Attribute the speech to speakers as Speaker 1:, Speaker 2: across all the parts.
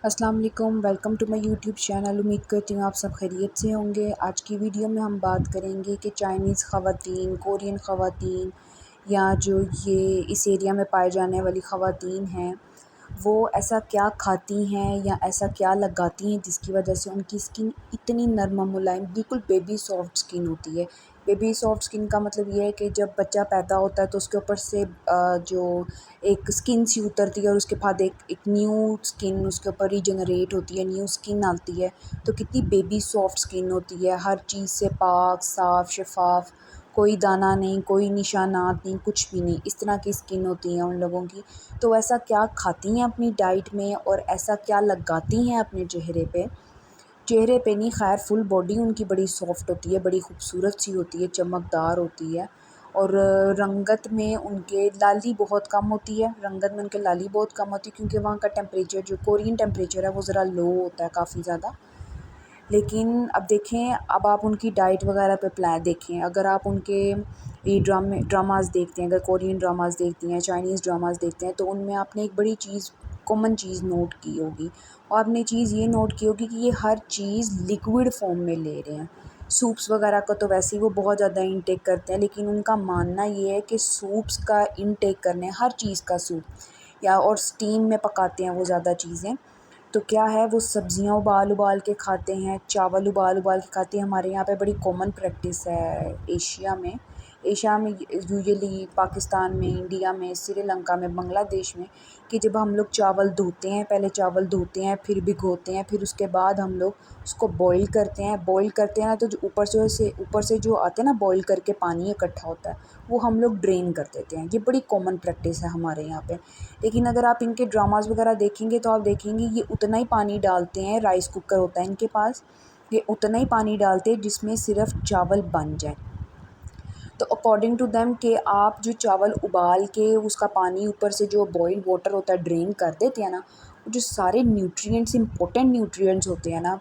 Speaker 1: अस्सलाम वालेकुम, welcome to my YouTube channel. उम्मीद करती हूँ आप सब खैरियत से होंगे। आज की वीडियो में हम बात करेंगे कि चाइनीज़ ख़वातीन, कोरियन ख़वातीन या जो ये इस एरिया में पाए जाने वाली ख़वातीन हैं, वो ऐसा क्या खाती हैं या ऐसा क्या लगाती हैं जिसकी वजह से उनकी स्किन इतनी नरम मुलायम बिल्कुल बेबी सॉफ्ट स्किन होती है। बेबी सॉफ्ट स्किन का मतलब ये है कि जब बच्चा पैदा होता है तो उसके ऊपर से जो एक स्किन सी उतरती है और उसके बाद एक न्यू स्किन उसके ऊपर रीजनरेट होती है, न्यू स्किन आती है। तो कितनी बेबी सॉफ्ट स्किन होती है, हर चीज़ से पाक साफ़ शफ़ाफ़, कोई दाना नहीं, कोई निशानात नहीं, कुछ भी नहीं, इस तरह की स्किन होती है उन लोगों की। तो ऐसा क्या खाती हैं अपनी डाइट में और ऐसा क्या लगाती हैं अपने चेहरे पे नहीं, ख़ैर फुल बॉडी उनकी बड़ी सॉफ्ट होती है, बड़ी खूबसूरत सी होती है, चमकदार होती है। और रंगत में उनके लाली बहुत कम होती है, रंगत में उनके लाली बहुत कम होती है क्योंकि वहाँ का टेम्परेचर जो कोरियन टेम्परेचर है वो ज़रा लो होता है काफ़ी ज़्यादा। लेकिन अब देखें, अब आप उनकी डाइट वगैरह पे प्लान देखें, अगर आप उनके ये ड्रामाज़ देखते हैं, अगर कोरियन ड्रामाज़ देखती हैं, चाइनीज़ ड्रामाज़ देखते हैं, तो उनमें आपने एक बड़ी चीज़, कॉमन चीज़ नोट की होगी और आपने चीज़ ये नोट की होगी कि ये हर चीज़ लिक्विड फॉर्म में ले रहे हैं। सूप्स वगैरह का तो वैसे ही वो बहुत ज़्यादा इंटेक करते हैं, लेकिन उनका मानना ये है कि सूप्स का इंटेक करने, हर चीज़ का सूप या और स्टीम में पकाते हैं वो ज़्यादा चीज़ें। तो क्या है, वो सब्ज़ियाँ उबाल उबाल के खाते हैं, चावल उबाल उबाल के खाते हैं। हमारे यहाँ पे बड़ी कॉमन प्रैक्टिस है एशिया में यूजुअली पाकिस्तान में, इंडिया में, श्रीलंका में, बांग्लादेश में, कि जब हम लोग चावल धोते हैं, पहले चावल धोते हैं, फिर भिगोते हैं, फिर उसके बाद हम लोग उसको बॉईल करते हैं ना, तो जो ऊपर से जो आते हैं ना बॉईल करके पानी इकट्ठा होता है, वो हम लोग ड्रेन कर देते हैं। ये बड़ी कॉमन प्रैक्टिस है हमारे यहाँ पे। लेकिन अगर आप इनके ड्रामाज़ वगैरह देखेंगे तो आप देखेंगे ये उतना ही पानी डालते हैं, राइस कुकर होता है इनके पास, ये उतना ही पानी डालते हैं जिसमें सिर्फ चावल बन जाए। तो अकॉर्डिंग टू देम कि आप जो चावल उबाल के उसका पानी ऊपर से जो बॉइल्ड वाटर होता है ड्रेन कर देते हैं ना, वो जो सारे न्यूट्रिएंट्स, इंपॉर्टेंट न्यूट्रिएंट्स होते हैं ना,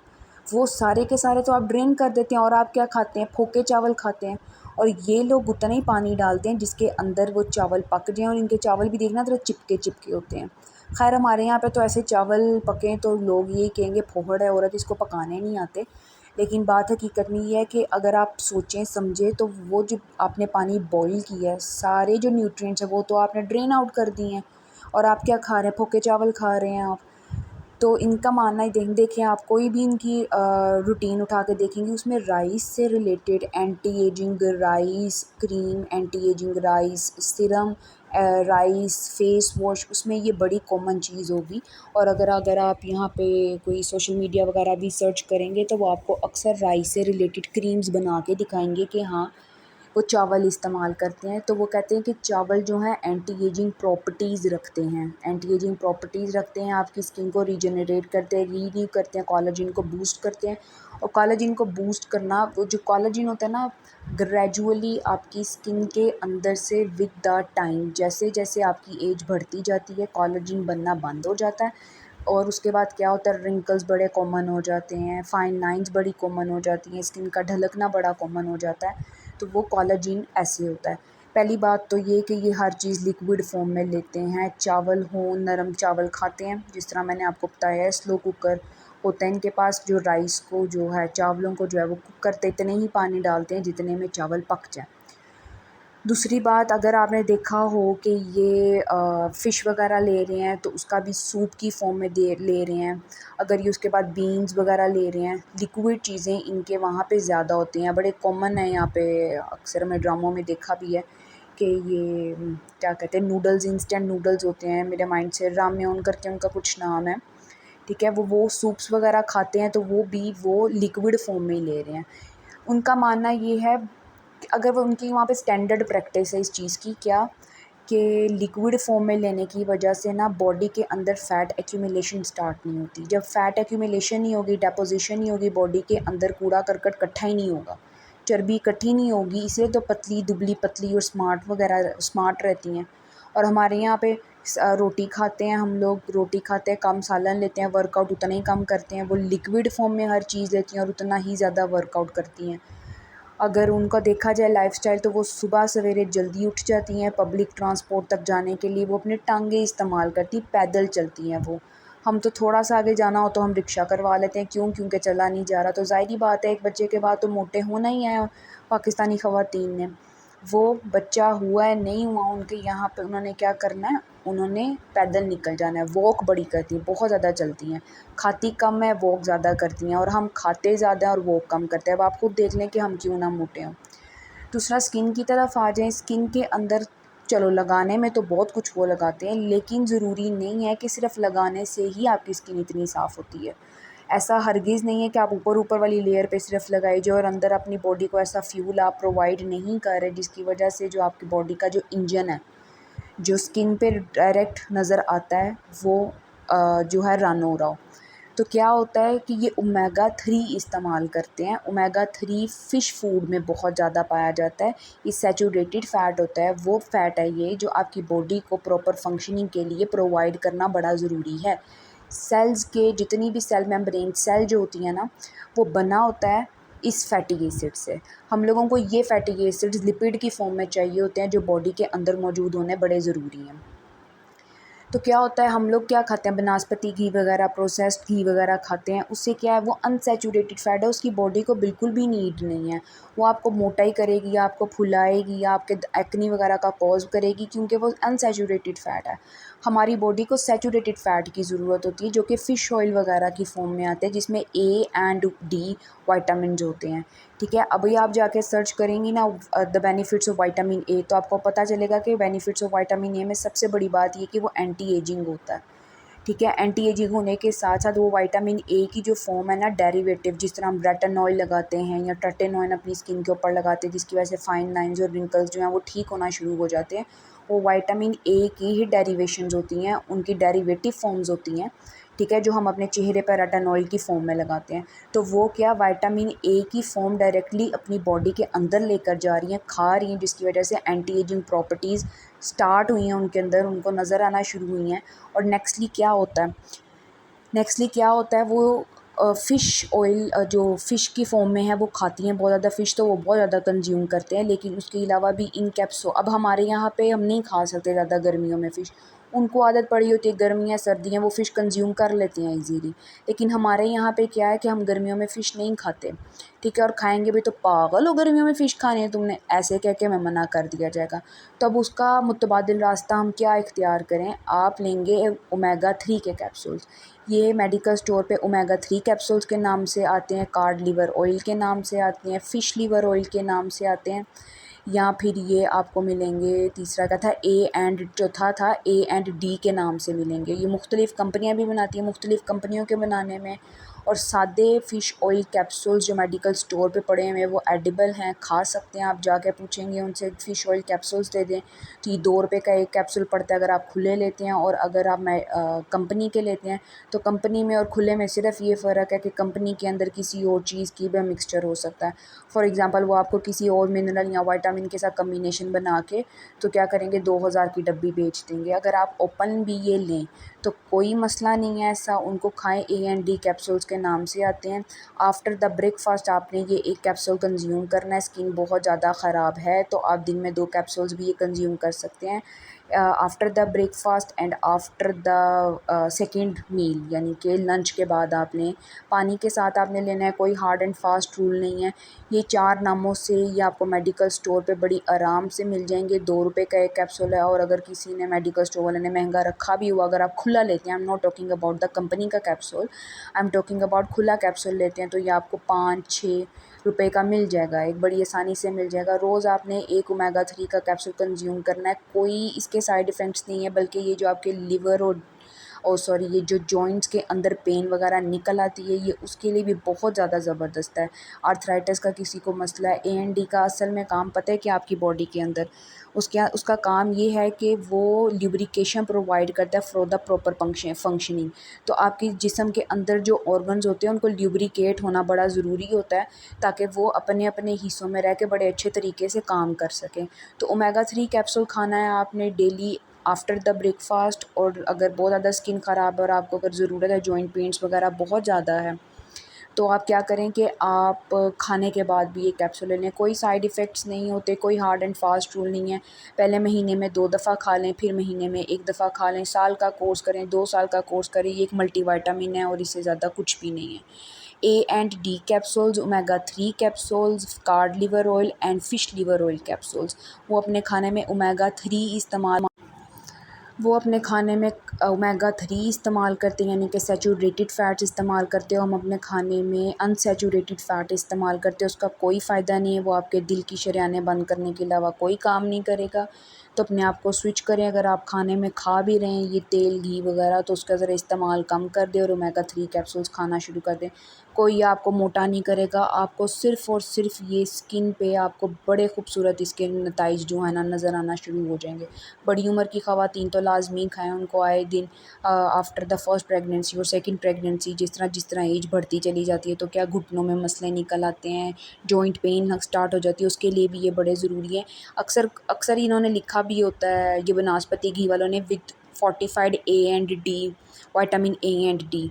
Speaker 1: वो सारे के सारे तो आप ड्रेन कर देते हैं और आप क्या खाते हैं, फोके चावल खाते हैं। और ये लोग उतना ही पानी डालते हैं जिसके अंदर वो चावल पक जाएँ, और इनके चावल भी देखना थोड़ा चिपके चिपके होते हैं। खैर हमारे यहाँ पे तो ऐसे चावल पकें तो लोग यही कहेंगे फोहड़ है, औरत इसको पकाने नहीं आते। लेकिन बात हकीकत में ये है कि अगर आप सोचें समझें तो वो जो आपने पानी बॉईल किया है, सारे जो न्यूट्रिएंट्स हैं वो तो आपने ड्रेन आउट कर दिए हैं, और आप क्या खा रहे हैं, फोके चावल खा रहे हैं आप। तो इनका मानना है, देखें आप कोई भी इनकी रूटीन उठा के देखेंगे, उसमें राइस से related anti ageing rice cream, anti ageing rice serum, rice face wash, उसमें ये बड़ी कॉमन चीज़ होगी। और अगर आप यहाँ पे कोई सोशल मीडिया वगैरह भी सर्च करेंगे तो वो आपको अक्सर राइस से रिलेटेड क्रीम्स बना के दिखाएंगे कि हाँ, वो चावल इस्तेमाल करते हैं। तो वो कहते हैं कि चावल जो है एंटी एजिंग प्रॉपर्टीज़ रखते हैं, आपकी स्किन को रीजनरेट करते हैं, रीन्यू करते हैं, कोलेजन को बूस्ट करते हैं। और कोलेजन को बूस्ट करना, वो जो कोलेजन होता है ना, ग्रेजुअली आपकी स्किन के अंदर से विद द टाइम, जैसे जैसे आपकी एज बढ़ती जाती है, कोलेजन बनना बंद हो जाता है। और उसके बाद क्या होता है, रिंकल्स बड़े कॉमन हो जाते हैं, फाइन लाइंस बड़ी कॉमन हो जाती हैं, स्किन का ढलकना बड़ा कॉमन हो जाता है। तो वो कोलेजन ऐसे होता है। पहली बात तो ये कि ये हर चीज़ लिक्विड फॉर्म में लेते हैं, चावल हो, नरम चावल खाते हैं, जिस तरह मैंने आपको बताया है, स्लो कुकर होता है इनके पास, जो राइस को जो है, चावलों को जो है वो कुक करते इतने ही पानी डालते हैं जितने में चावल पक जाए। दूसरी बात, अगर आपने देखा हो कि ये फ़िश वगैरह ले रहे हैं तो उसका भी सूप की फॉर्म में ले रहे हैं। अगर ये उसके बाद बीन्स वगैरह ले रहे हैं, लिक्विड चीज़ें इनके वहाँ पे ज़्यादा होती हैं, बड़े कॉमन है यहाँ पे। अक्सर मैं ड्रामों में देखा भी है कि ये क्या कहते हैं, नूडल्स, इंस्टेंट नूडल्स होते हैं, मेरे माइंड से राम्योन करके उनका कुछ नाम है, ठीक है। वो सूप्स वगैरह खाते हैं तो वो लिक्विड फॉर्म में ही ले रहे हैं। उनका मानना ये है, अगर वो उनकी वहाँ पे स्टैंडर्ड प्रैक्टिस है इस चीज़ की, क्या कि लिक्विड फॉर्म में लेने की वजह से ना बॉडी के अंदर फ़ैट एक्यूमुलेशन स्टार्ट नहीं होती। जब फ़ैट एक्यूमुलेशन नहीं होगी, डेपोजिशन नहीं होगी, बॉडी के अंदर कूड़ा करकट इकट्ठा ही नहीं होगा, चर्बी इकट्ठी नहीं होगी, इसलिए तो पतली दुबली पतली और स्मार्ट रहती हैं। और हमारे यहाँ पे रोटी खाते हैं, हम लोग रोटी खाते हैं, कम सालन लेते हैं, वर्कआउट उतना ही कम करते हैं। वो लिक्विड फॉर्म में हर चीज़ लेती हैं और उतना ही ज़्यादा वर्कआउट करती हैं। अगर उनका देखा जाए लाइफ़स्टाइल, तो वो सुबह सवेरे जल्दी उठ जाती हैं, पब्लिक ट्रांसपोर्ट तक जाने के लिए वो अपने टांगे इस्तेमाल करती, पैदल चलती हैं वो। हम तो थोड़ा सा आगे जाना हो तो हम रिक्शा करवा लेते हैं, क्यों? क्योंकि चला नहीं जा रहा। तो ज़ाहिर-सी बात है एक बच्चे के बाद तो मोटे होना ही है पाकिस्तानी ख़वातीन ने। वो बच्चा हुआ है नहीं हुआ, उनके यहाँ पे उन्होंने क्या करना है, उन्होंने पैदल निकल जाना है। वॉक बड़ी करती हैं, बहुत ज़्यादा चलती हैं, खाती कम है, वॉक ज़्यादा करती हैं, और हम खाते ज़्यादा हैं और वॉक कम करते हैं। अब आप खुद देख लें कि हम क्यों ना मोटे हों। दूसरा स्किन की तरफ आ जाएँ, स्किन के अंदर चलो लगाने में तो बहुत कुछ वो लगाते हैं, लेकिन ज़रूरी नहीं है कि सिर्फ़ लगाने से ही आपकी स्किन इतनी साफ़ होती है। ऐसा हरगिज़ नहीं है कि आप ऊपर वाली लेयर पे सिर्फ लगाई जाओ और अंदर अपनी बॉडी को ऐसा फ्यूल आप प्रोवाइड नहीं कर रहे जिसकी वजह से जो आपकी बॉडी का जो इंजन है, जो स्किन पे डायरेक्ट नज़र आता है, वो जो है रन हो रहा हो। तो क्या होता है कि ये ओमेगा 3 इस्तेमाल करते हैं। ओमेगा 3 फ़िश फूड में बहुत ज़्यादा पाया जाता है। ये सैचुरेटेड फ़ैट होता है, वो फ़ैट है ये जो आपकी बॉडी को प्रॉपर फंक्शनिंग के लिए प्रोवाइड करना बड़ा ज़रूरी है। सेल्स के जितनी भी सेल मेम्ब्रेन सेल जो होती हैं ना, वो बना होता है इस फैटी एसिड से। हम लोगों को ये फैटी एसिड्स लिपिड की फ़ॉर्म में चाहिए होते हैं, जो बॉडी के अंदर मौजूद होने बड़े ज़रूरी हैं। तो क्या होता है, हम लोग क्या खाते हैं, बनास्पति घी वगैरह, प्रोसेस्ड घी वगैरह खाते हैं। उससे क्या है, वो अनसैचुरेटेड फ़ैट है, उसकी बॉडी को बिल्कुल भी नीड नहीं है। वो आपको मोटाई करेगी, आपको फुलाएगी, आपके एक्ने वगैरह का कॉज़ करेगी, क्योंकि वो अनसैचुरेटेड फ़ैट है। हमारी बॉडी को सैचुरेटेड फ़ैट की ज़रूरत होती है, जो कि फ़िश ऑयल वगैरह की फ़ॉर्म में आते हैं, जिसमें ए एंड डी विटामिन्स होते हैं। ठीक है, अभी आप जाके सर्च करेंगी ना the benefits of vitamin A, तो आपको पता चलेगा कि बेनिफिट्स ऑफ विटामिन ए में सबसे बड़ी बात ये कि वो एंटी एजिंग होता है। ठीक है, एंटी एजिंग होने के साथ साथ वो विटामिन ए की जो फॉर्म है ना, डेरिवेटिव, जिस तरह हम रेटिनॉल लगाते हैं या ट्रेटिनॉइन अपनी स्किन के ऊपर लगाते हैं, जिसकी वजह से फाइन लाइंस और रिंकल्स जो हैं वो ठीक होना शुरू हो जाते हैं, वो विटामिन ए की ही डेरिवेशंस होती हैं, उनकी डेरिवेटिव फॉर्म्स होती हैं। ठीक है, जो हम अपने चेहरे पर रेटिनॉल की फॉर्म में लगाते हैं। तो वो क्या विटामिन ए की फॉर्म डायरेक्टली अपनी बॉडी के अंदर लेकर जा रही हैं, खा रही हैं, जिसकी वजह से एंटी एजिंग प्रॉपर्टीज़ स्टार्ट हुई हैं उनके अंदर, उनको नज़र आना शुरू हुई हैं। और नेक्स्टली क्या होता है, वो फ़िश ऑयल जो फ़िश की फ़ॉर्म में है वो खाती हैं बहुत ज़्यादा। फ़िश तो वो बहुत ज़्यादा कंज्यूम करते हैं, लेकिन उसके अलावा भी इन कैप्सूल, अब हमारे यहाँ पे हम नहीं खा सकते ज़्यादा गर्मियों में फ़िश, उनको आदत पड़ी होती है, गर्मियाँ सर्दियाँ वो फ़िश कंज्यूम कर लेते हैं ईज़िली। लेकिन हमारे यहाँ पे क्या है कि हम गर्मियों में फ़िश नहीं खाते। ठीक है, और खाएंगे भी तो पागल हो, गर्मियों में फ़िश खानी है तुमने, ऐसे कह के हमें मना कर दिया जाएगा। तो अब उसका मुतबादिल रास्ता हम क्या इख्तियार करें, आप लेंगे ओमेगा 3 के कैप्सूल्स। ये मेडिकल स्टोर पे ओमेगा 3 कैप्सूल्स के नाम से आते हैं, कार्ड लिवर ऑयल के नाम से आते हैं, फ़िश लिवर ऑयल के नाम से आते हैं, या फिर ये आपको मिलेंगे, तीसरा क्या था, ए एंड, चौथा था ए एंड डी के नाम से मिलेंगे। ये मुख्तलिफ़ कंपनियाँ भी बनाती हैं, मुख्तलिफ़ कंपनियों के बनाने में। और सादे फ़िश ऑयल कैप्सूल्स जो मेडिकल स्टोर पे पड़े हुए हैं वो एडिबल हैं, खा सकते हैं। आप जाके पूछेंगे उनसे फ़िश ऑयल कैप्सूल्स दे दें, तो ये 2 रुपए का एक कैप्सूल पड़ता है अगर आप खुले लेते हैं, और अगर आप कंपनी के लेते हैं तो कंपनी में और खुले में सिर्फ़ ये फ़र्क है कि कंपनी के अंदर किसी और चीज़ की भी मिक्सचर हो सकता है। फॉर एग्ज़ाम्पल वो आपको किसी और मिनरल या विटामिन के साथ कॉम्बिनेशन बना के तो क्या करेंगे, 2000 की डब्बी बेच देंगे। अगर आप ओपन भी ये लें तो कोई मसला नहीं है ऐसा, उनको खाएं। ए एंड डी कैप्सूल्स के नाम से आते हैं। आफ्टर द ब्रेकफास्ट आपने ये एक कैप्सूल कंज्यूम करना है। स्किन बहुत ज़्यादा ख़राब है तो आप दिन में 2 कैप्सूल्स भी ये कंज्यूम कर सकते हैं। After the breakfast and after the second meal, यानी कि लंच के बाद आपने पानी के साथ आपने लेना है। कोई हार्ड एंड फास्ट रूल नहीं है। ये 4 नामों से ये आपको मेडिकल स्टोर पे बड़ी आराम से मिल जाएंगे। 2 रुपए का एक कैप्सूल है, और अगर किसी ने मेडिकल स्टोर वाले ने महंगा रखा भी हुआ, अगर आप खुला लेते हैं, I am not talking about the company का capsule, I am talking about खुला कैप्सूल लेते हैं, तो ये आपको 5-6 रुपए का मिल जाएगा, एक बड़ी आसानी से मिल जाएगा। रोज़ आपने एक ओमेगा 3 का कैप्सूल कंज्यूम करना है। कोई इसके साइड इफ़ेक्ट्स नहीं है, बल्कि ये जो आपके लिवर और सॉरी ये जो जॉइंट्स के अंदर पेन वगैरह निकल आती है, ये उसके लिए भी बहुत ज़्यादा ज़बरदस्त है। आर्थराइटिस का किसी को मसला है, एएनडी का असल में काम पता है कि आपकी बॉडी के अंदर उसका काम ये है कि वो ल्यूब्रिकेशन प्रोवाइड करता है फॉर द प्रॉपर फंक्शनिंग। तो आपकी जिस्म के अंदर जो ऑर्गन्स होते हैं उनको ल्यूब्रिकेट होना बड़ा ज़रूरी होता है, ताकि वो अपने अपने हिस्सों में रह के बड़े अच्छे तरीके से काम कर सकें। तो ओमेगा 3 कैप्सूल खाना है आपने डेली आफ्टर द ब्रेकफास्ट। और अगर बहुत ज़्यादा स्किन ख़राब है और आपको अगर ज़रूरत है, जॉइंट पेन्स वगैरह बहुत ज़्यादा है, तो आप क्या करें कि आप खाने के बाद भी ये कैप्सूल ले लें। कोई साइड इफ़ेक्ट्स नहीं होते, कोई हार्ड एंड फास्ट रूल नहीं है। पहले महीने में 2 दफ़ा खा लें, फिर महीने में 1 दफ़ा खा लें। साल का कोर्स करें, 2 साल का कोर्स करें। ये एक मल्टीविटामिन है और इससे ज़्यादा कुछ भी नहीं है। A and D capsules, omega 3 capsules, card liver oil and fish liver oil capsules. वो अपने खाने में ओमेगा 3 इस्तेमाल वो अपने खाने में ओमेगा 3 इस्तेमाल करते हैं, यानी कि सैचुरेटेड फ़ैट्स इस्तेमाल करते हो। हम अपने खाने में अनसैचुरेटेड फ़ैट इस्तेमाल करते हैं, उसका कोई फ़ायदा नहीं है। वो आपके दिल की शरेयानें बंद करने के अलावा कोई काम नहीं करेगा। तो अपने आप को स्विच करें। अगर आप खाने में खा भी रहे हैं ये तेल घी वगैरह, तो उसका ज़रा इस्तेमाल कम कर दें और ओमेगा 3 कैप्सूल्स खाना शुरू कर दें। कोई आपको मोटा नहीं करेगा, आपको सिर्फ़ और सिर्फ़ ये स्किन पे आपको बड़े खूबसूरत इसके नताइज जो है ना नज़र आना शुरू हो जाएंगे। बड़ी उम्र की ख़वातीन तो लाजमी खाएँ, उनको आए दिन आफ्टर द फर्स्ट प्रेगनेंसी और सेकंड प्रेगनेंसी जिस तरह एज बढ़ती चली जाती है तो क्या घुटनों में मसले निकल आते हैं, जॉइंट पेन स्टार्ट हो जाती है, उसके लिए भी ये बड़े ज़रूरी है। अक्सर अक्सर इन्होंने लिखा भी होता है ये बनास्पति घी वालों ने, with fortified A and D, vitamin A and D.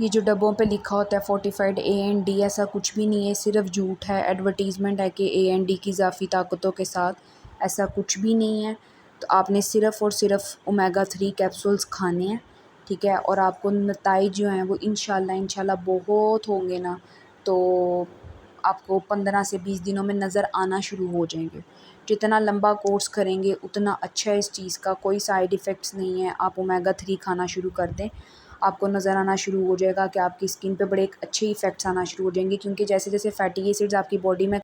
Speaker 1: ये जो डब्बों पे लिखा होता है फोर्टिफाइड ए एंड डी, ऐसा कुछ भी नहीं है, सिर्फ झूठ है, एडवर्टीज़मेंट है कि ए एंड डी की इजाफी ताकतों के साथ। ऐसा कुछ भी नहीं है। तो आपने सिर्फ़ और सिर्फ ओमेगा 3 कैप्सूल्स खाने हैं, ठीक है। और आपको नताइज जो हैं वो इंशाल्लाह बहुत होंगे ना, तो आपको 15 से 20 दिनों में नज़र आना शुरू हो जाएंगे। जितना लंबा कोर्स करेंगे उतना अच्छा है। इस चीज़ का कोई साइड इफ़ेक्ट्स नहीं है। आप ओमेगा 3 खाना शुरू कर दें, आपको नज़र आना शुरू हो जाएगा कि आपकी स्किन पे बड़े एक अच्छे इफ़ेक्ट्स आना शुरू हो जाएंगे, क्योंकि जैसे जैसे फैटी एसिड्स आपकी बॉडी में